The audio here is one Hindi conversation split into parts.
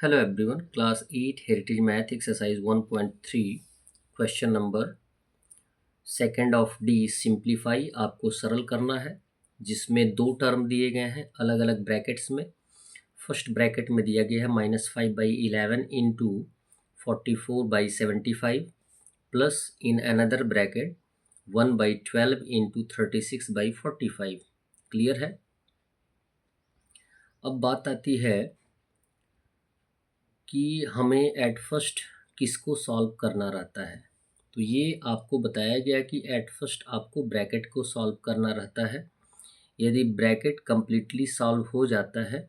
Hello everyone, class 8 heritage math exercise 1.3 question number second of D simplify आपको सरल करना है, जिसमें दो टर्म दिए गए हैं अलग अलग ब्रैकेट्स में। फर्स्ट ब्रैकेट में दिया गया है -5/11 into 44/75 plus in another bracket 1/12 into 36/45। Clear है। अब बात आती है कि हमें एट फर्स्ट किसको सॉल्व करना रहता है। तो ये आपको बताया गया कि एट फर्स्ट आपको ब्रैकेट को सॉल्व करना रहता है। यदि ब्रैकेट कम्प्लीटली सॉल्व हो जाता है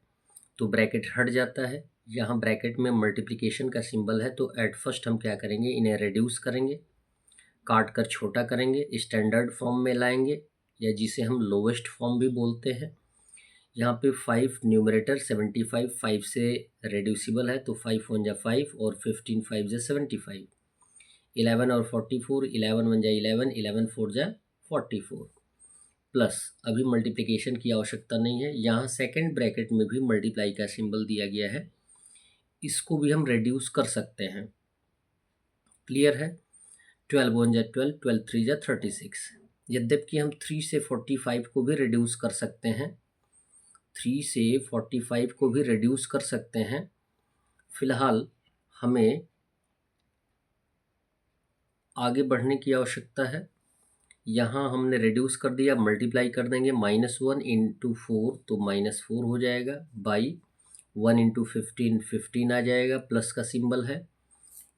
तो ब्रैकेट हट जाता है। यहाँ ब्रैकेट में मल्टीप्लिकेशन का सिंबल है, तो एट फर्स्ट हम क्या करेंगे, इन्हें रिड्यूस करेंगे, काट कर छोटा करेंगे, स्टैंडर्ड फॉर्म में लाएंगे, या जिसे हम लोवेस्ट फॉर्म भी बोलते हैं। यहाँ पे 5 न्यूमरेटर 75 5 से रेड्यूसिबल है, तो 5 1 जा 5 और 15 5 जा 75, 11 और 44, 11 1 जा 11, 11 4 जा 44 प्लस अभी मल्टीप्लिकेशन की आवश्यकता नहीं है। यहाँ सेकंड ब्रैकेट में भी मल्टीप्लाई का सिंबल दिया गया है, इसको भी हम रेड्यूस कर सकते हैं। क्लियर है। 12 1 जा 12, 12 3 जा 36। यद्यपि हम 3 से 45 को भी रिड्यूस कर सकते हैं, 3 से 45 को भी रिड्यूस कर सकते हैं। फिलहाल हमें आगे बढ़ने की आवश्यकता है। यहाँ हमने रिड्यूस कर दिया, मल्टीप्लाई कर देंगे, -1 इंटू 4 तो -4 हो जाएगा, बाई 1 इंटू 15 15 आ जाएगा, प्लस का सिंबल है।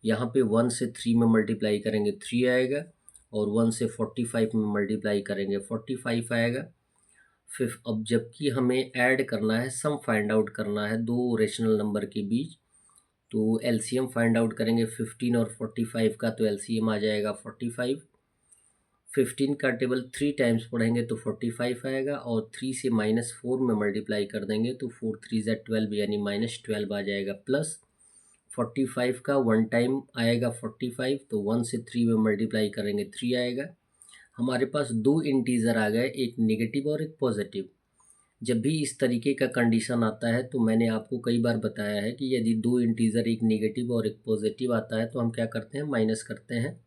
यहाँ पे 1 से 3 में मल्टीप्लाई करेंगे 3 आएगा, और 1 से 45 में मल्टीप्लाई करेंगे 45 आएगा। फिर अब जबकि हमें ऐड करना है, सम फाइंड आउट करना है दो रेशनल नंबर के बीच, तो एलसीएम फाइंड आउट करेंगे 15 और 45 का, तो एलसीएम आ जाएगा 45। 15 का टेबल 3 टाइम्स पढ़ेंगे तो 45 आएगा, और 3 से -4 में मल्टीप्लाई कर देंगे तो 4 3 ज़ा 12 यानी -12 आ जाएगा, प्लस 45 का 1 टाइम आएगा 45, तो 1 से 3 में मल्टीप्लाई करेंगे 3 आएगा। हमारे पास दो इंटीजर आ गए, एक नेगेटिव और एक पॉजिटिव। जब भी इस तरीके का कंडीशन आता है तो मैंने आपको कई बार बताया है कि यदि दो इंटीजर, एक नेगेटिव और एक पॉजिटिव आता है, तो हम क्या करते हैं, माइनस करते हैं।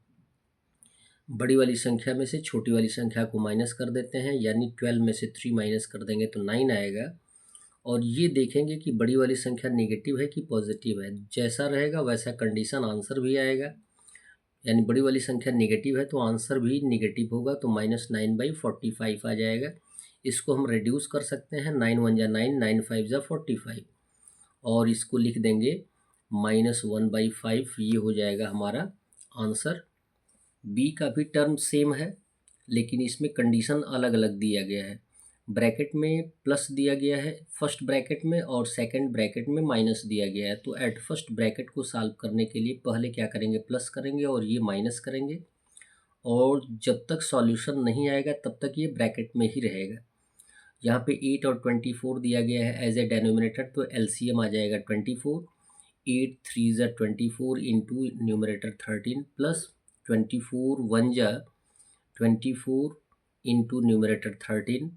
बड़ी वाली संख्या में से छोटी वाली संख्या को माइनस कर देते हैं, यानी 12 में से 3 माइनस कर देंगे तो 9 आएगा। और ये देखेंगे कि बड़ी वाली संख्या नेगेटिव है कि पॉजिटिव है। जैसा रहेगा वैसा कंडीशन आंसर भी आएगा, यानी बड़ी वाली संख्या नेगेटिव है तो आंसर भी नेगेटिव होगा, तो -9/45 आ जाएगा। इसको हम रिड्यूस कर सकते हैं, 9 1 जा 9, 9 5 जा 45, और इसको लिख देंगे -1/5। ये हो जाएगा हमारा आंसर। बी का भी टर्म सेम है, लेकिन इसमें कंडीशन अलग अलग दिया गया है। ब्रैकेट में प्लस दिया गया है फर्स्ट ब्रैकेट में, और सेकंड ब्रैकेट में माइनस दिया गया है। तो एट फर्स्ट ब्रैकेट को सॉल्व करने के लिए पहले क्या करेंगे, प्लस करेंगे और ये माइनस करेंगे, और जब तक सॉल्यूशन नहीं आएगा तब तक ये ब्रैकेट में ही रहेगा। यहाँ पे 8 और 24 दिया गया है एज ए डेनोमिनेटर, तो एलसीएम आ जाएगा 24। 8 3 ज़ा 24 इंटू न्यूमरेटर 13, प्लस 24 1 जा 24 into numerator 13,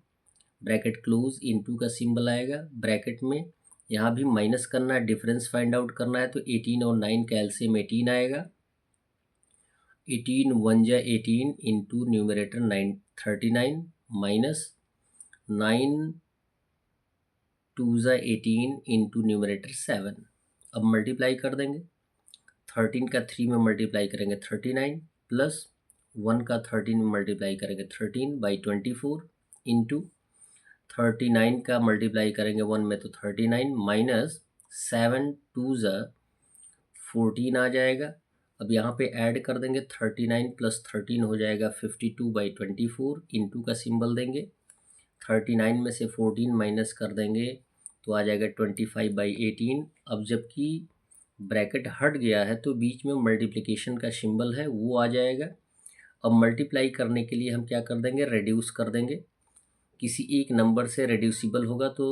bracket close, into का सिंबल आएगा ब्रैकेट में। यहाँ भी माइनस करना है, डिफरेंस फाइंड आउट करना है, तो 18 और 9 का एलसीएम 18 आएगा। 18 1 जा 18 इंटू न्यूमरेटर 9 39, माइनस 9 2 ज़ा 18 इंटू न्यूमरेटर 7। अब मल्टीप्लाई कर देंगे, 13 का 3 में मल्टीप्लाई करेंगे 39, प्लस 1 का 13 में मल्टीप्लाई करेंगे 13/24 इंटू 39 का मल्टीप्लाई करेंगे 1 में तो 39, माइनस 7 2 ज़ा 14 आ जाएगा। अब यहाँ पे ऐड कर देंगे, 39 प्लस 13 हो जाएगा 52/24, इंटू का सिंबल देंगे, 39 में से 14 माइनस कर देंगे तो आ जाएगा 25/18। अब जबकि ब्रैकेट हट गया है तो बीच में मल्टीप्लिकेशन का सिंबल है वो आ जाएगा। अब मल्टीप्लाई करने के लिए हम क्या कर देंगे, रिड्यूस कर देंगे। किसी एक नंबर से रिड्यूसिबल होगा तो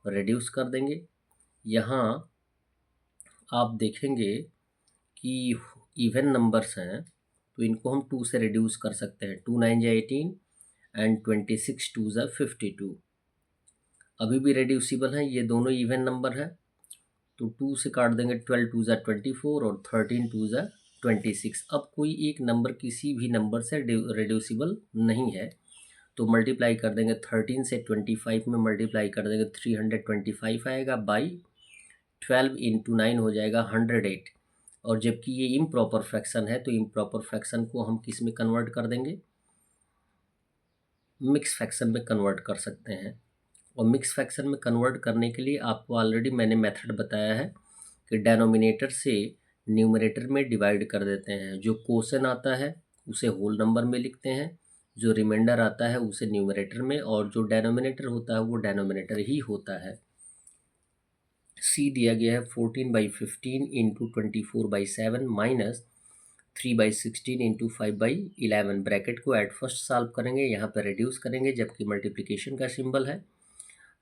रिड्यूस कर देंगे। यहाँ आप देखेंगे कि इवन नंबर्स हैं तो इनको हम 2 से रिड्यूस कर सकते हैं, 2 9 जा 18 एंड 26 2 ज़ा 52। अभी भी रेड्यूसिबल हैं, ये दोनों इवन नंबर हैं, तो 2 से काट देंगे, 12 2 ज़ा 24 और 13 2 ज़ा 26। अब कोई एक नंबर किसी भी नंबर से रिड्यूसिबल नहीं है, तो मल्टीप्लाई कर देंगे 13 से 25 में मल्टीप्लाई कर देंगे 325 आएगा बाई 12 इंटू 9 हो जाएगा 108। और जबकि ये इम्प्रॉपर फ्रैक्शन है तो इम्प्रॉपर फ्रैक्शन को हम किस में कन्वर्ट कर देंगे, मिक्स फ्रैक्शन में कन्वर्ट कर सकते हैं। और मिक्स फ्रैक्शन में कन्वर्ट करने के लिए आपको ऑलरेडी मैंने मेथड बताया है कि डेनोमिनेटर से न्यूमरेटर में डिवाइड कर देते हैं। जो क्वोशन आता है उसे होल नंबर में लिखते हैं, जो रिमाइंडर आता है उसे न्यूमरेटर में, और जो डेनोमिनेटर होता है वो डेनोमिनेटर ही होता है। सी दिया गया है 14/15 इंटू 24/7 माइनस 3/16 इंटू 5/11। ब्रैकेट को एट फर्स्ट सॉल्व करेंगे, यहाँ पर रिड्यूस करेंगे, जबकि मल्टीप्लिकेशन का सिंबल है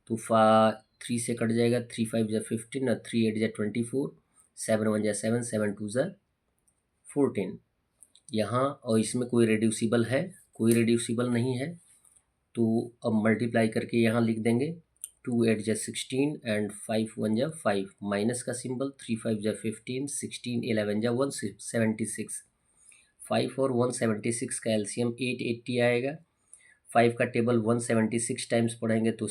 तो 3 से कट जाएगा, 3 5 ज़ा 15 और 3 8 ज़ा 24, 7 1 ज़ा 7, 7 2 ज़ा 14। यहाँ और इसमें कोई रिड्यूसिबल है, कोई रिड्यूसिबल नहीं है, तो अब मल्टीप्लाई करके यहाँ लिख देंगे 2 8 ज़ा 16 एंड 5 1 ज़ा 5, माइनस का सिंबल, 3 5 ज़ा 15, 16 11 ज़ा 176, 5 और 176 का एलसीएम 880 आएगा। 5 का टेबल 176 टाइम्स पढ़ेंगे तो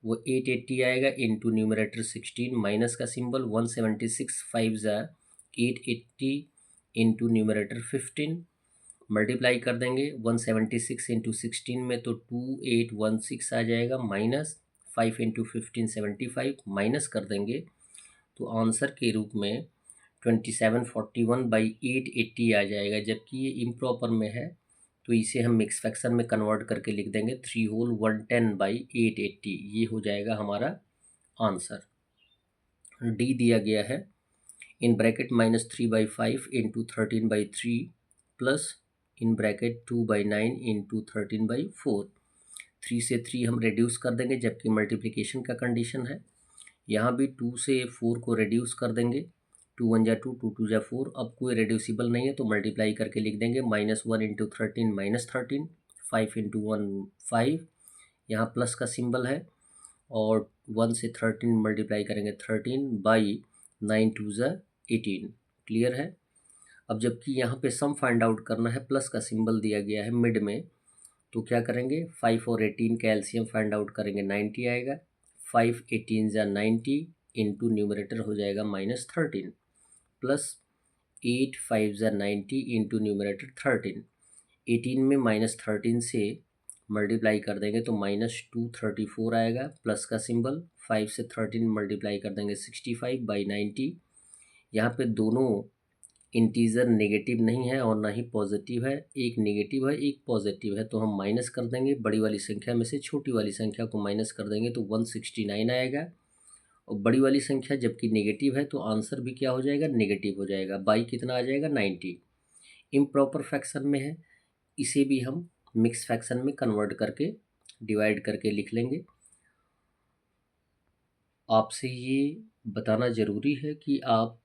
वो 880 आएगा इंटू न्यूमरेटर 16, माइनस का सिंबल, 176 5 ज़ा 880 इंटू न्यूमरेटर 15, मल्टीप्लाई कर देंगे 176 इंटू 16 में तो 2816 आ जाएगा, माइनस 5 इंटू 15 75, माइनस कर देंगे तो आंसर के रूप में 2741/880 आ जाएगा। जबकि ये इम्प्रॉपर में है तो इसे हम मिक्स फ्रैक्शन में कन्वर्ट करके लिख देंगे 3 होल 110/880, ये हो जाएगा हमारा आंसर। डी दिया गया है in bracket -3/5 into 13/3 plus in bracket 2/9 into 13/4। 3 से 3 हम रिड्यूस कर देंगे, जबकि मल्टीप्लिकेशन का कंडीशन है। यहाँ भी 2 से 4 को रिड्यूस कर देंगे, 2 1 ज़ा 2, 2 2 ज़ा 4। अब कोई रिड्यूसिबल नहीं है तो मल्टीप्लाई करके लिख देंगे -1 इंटू 13 -13, 5 इंटू 1 5, यहाँ प्लस का सिंबल है, और 1 से 13 मल्टीप्लाई करेंगे 13 बाई 9 2 ज़ा 18। क्लियर है। अब जबकि यहाँ पे सम फाइंड आउट करना है, प्लस का सिंबल दिया गया है मिड में, तो क्या करेंगे 5 और 18 का एलसीएम फाइंड आउट करेंगे 90 आएगा। 5 18 ज़ा 90 इंटू न्यूमरेटर हो जाएगा -13 प्लस 8 5 ज़ा 90 इंटू न्यूमरेटर 13। 18 में -13 से मल्टीप्लाई कर देंगे तो -234 आएगा, प्लस का सिंबल, 5 से 13 मल्टीप्लाई कर देंगे 65/90। यहाँ पे दोनों इंटीजर नेगेटिव नहीं है और ना ही पॉजिटिव है, एक नेगेटिव है एक पॉजिटिव है, तो हम माइनस कर देंगे, बड़ी वाली संख्या में से छोटी वाली संख्या को माइनस कर देंगे तो 169 आएगा। और बड़ी वाली संख्या जबकि नेगेटिव है तो आंसर भी क्या हो जाएगा, नेगेटिव हो जाएगा। बाई कितना आ जाएगा, 90। इम्प्रॉपर फ्रैक्शन में है, इसे भी हम मिक्स फ्रैक्शन में कन्वर्ट करके डिवाइड करके लिख लेंगे। आपसे ये बताना ज़रूरी है कि आप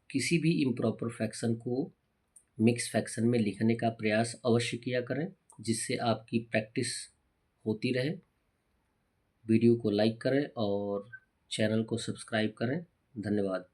किसी भी इम्प्रॉपर फ्रैक्शन को मिक्स फ्रैक्शन में लिखने का प्रयास अवश्य किया करें, जिससे आपकी प्रैक्टिस होती रहे। वीडियो को लाइक करें और चैनल को सब्सक्राइब करें। धन्यवाद।